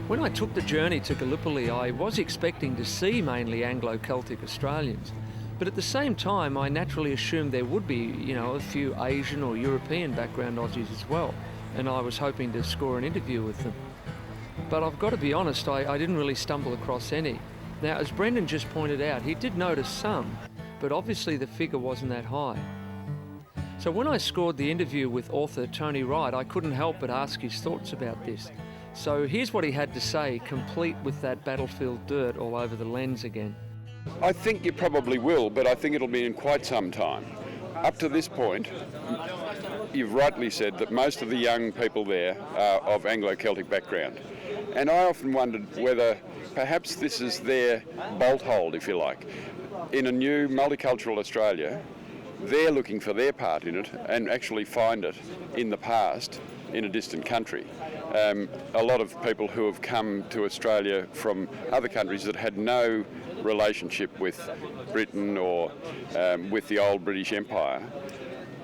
When I took the journey to Gallipoli, I was expecting to see mainly Anglo-Celtic Australians, but at the same time I naturally assumed there would be, a few Asian or European background Aussies as well, and I was hoping to score an interview with them. But I've got to be honest, I didn't really stumble across any. Now, as Brendan just pointed out, he did notice some, but obviously the figure wasn't that high. So when I scored the interview with author Tony Wright, I couldn't help but ask his thoughts about this. So here's what he had to say, complete with that battlefield dirt all over the lens again. I think you probably will, but I think it'll be in quite some time. Up to this point, you've rightly said that most of the young people there are of Anglo-Celtic background. And I often wondered whether perhaps this is their bolt hold, if you like. In a new multicultural Australia, they're looking for their part in it and actually find it in the past in a distant country. A lot of people who have come to Australia from other countries that had no relationship with Britain or with the old British Empire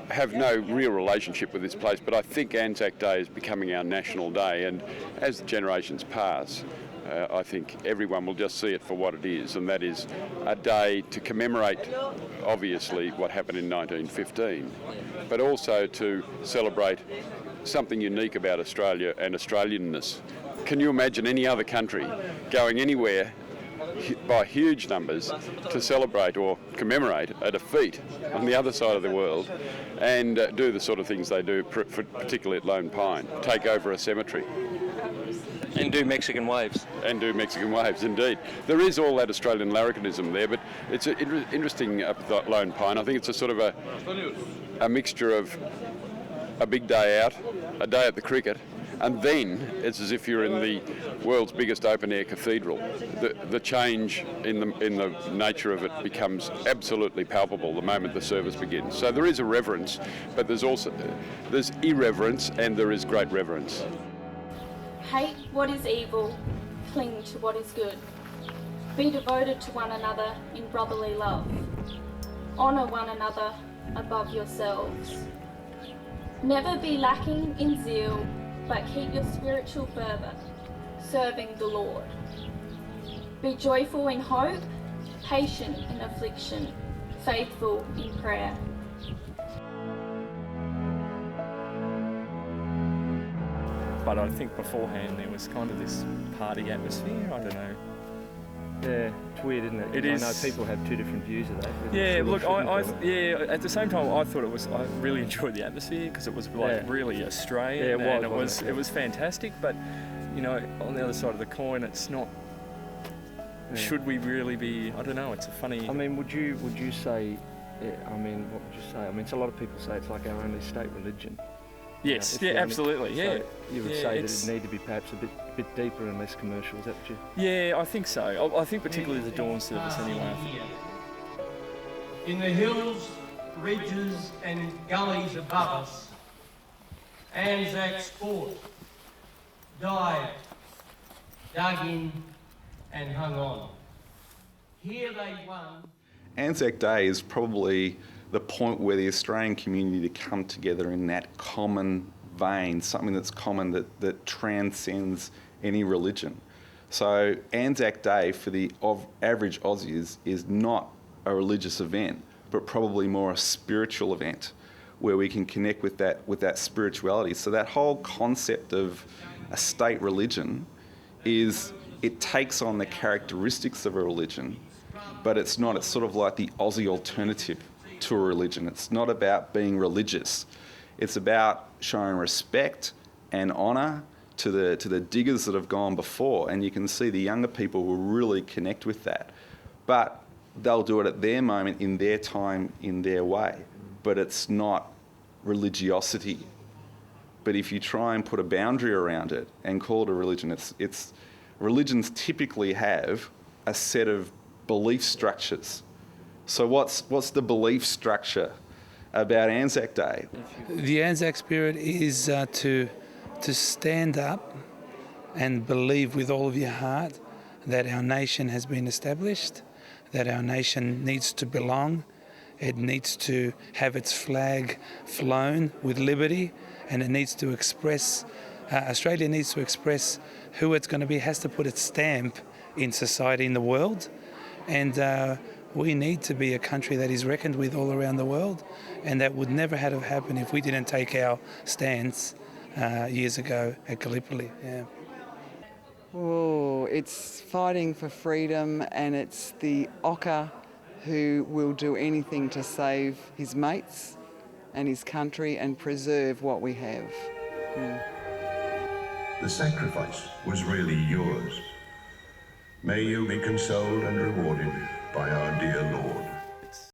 have no real relationship with this place, but I think Anzac Day is becoming our national day, and as the generations pass, I think everyone will just see it for what it is, and that is a day to commemorate, obviously, what happened in 1915, but also to celebrate something unique about Australia and Australianness. Can you imagine any other country going anywhere by huge numbers to celebrate or commemorate a defeat on the other side of the world and do the sort of things they do, particularly at Lone Pine, take over a cemetery? And do Mexican waves. And do Mexican waves, indeed. There is all that Australian larrikinism there, but it's interesting up at Lone Pine. I think it's a sort of a mixture of a big day out, a day at the cricket, and then it's as if you're in the world's biggest open-air cathedral. The change in the nature of it becomes absolutely palpable the moment the service begins. So there is a reverence, but there's irreverence and there is great reverence. Hate what is evil, cling to what is good. Be devoted to one another in brotherly love. Honour one another above yourselves. Never be lacking in zeal, but keep your spiritual fervour, serving the Lord. Be joyful in hope, patient in affliction, faithful in prayer. But I think beforehand there was kind of this party atmosphere, I don't know. Yeah, it's weird, isn't it? It is. I know people have two different views of that. Yeah, look, at the same time, I thought I really enjoyed the atmosphere because it was really Australian. Yeah, it was fantastic. But on the other side of the coin, it's not. Yeah. Should we really be? I don't know. It's a funny. I mean, would you say? What would you say? I mean, it's a lot of people say it's like our only state religion. Yes, absolutely. Yeah, so you would say that it need to be perhaps a bit deeper and less commercial. Is that what you? Yeah, I think so. I think particularly the dawn service anyway. In the hills, ridges and gullies above us, Anzac sport, dived, dug in and hung on. Here they won. Anzac Day is probably the point where the Australian community to come together in that common vein, something that's common that transcends any religion. So Anzac Day for the average Aussie is not a religious event, but probably more a spiritual event where we can connect with that spirituality. So that whole concept of a state religion it takes on the characteristics of a religion, but it's not. It's sort of like the Aussie alternative to a religion. It's not about being religious. It's about showing respect and honour to the diggers that have gone before, and you can see the younger people will really connect with that. But they'll do it at their moment, in their time, in their way. But it's not religiosity. But if you try and put a boundary around it and call it a religion, it's religions typically have a set of belief structures. So what's the belief structure about Anzac Day? The Anzac spirit is to stand up and believe with all of your heart that our nation has been established, that our nation needs to belong, it needs to have its flag flown with liberty, and it needs to express Australia needs to express who it's going to be, has to put its stamp in society, in the world, and we need to be a country that is reckoned with all around the world, and that would never have happened if we didn't take our stance years ago at Gallipoli. Yeah. Oh, it's fighting for freedom, and it's the Ocker who will do anything to save his mates and his country and preserve what we have. Yeah. The sacrifice was really yours. May you be consoled and rewarded by our dear Lord.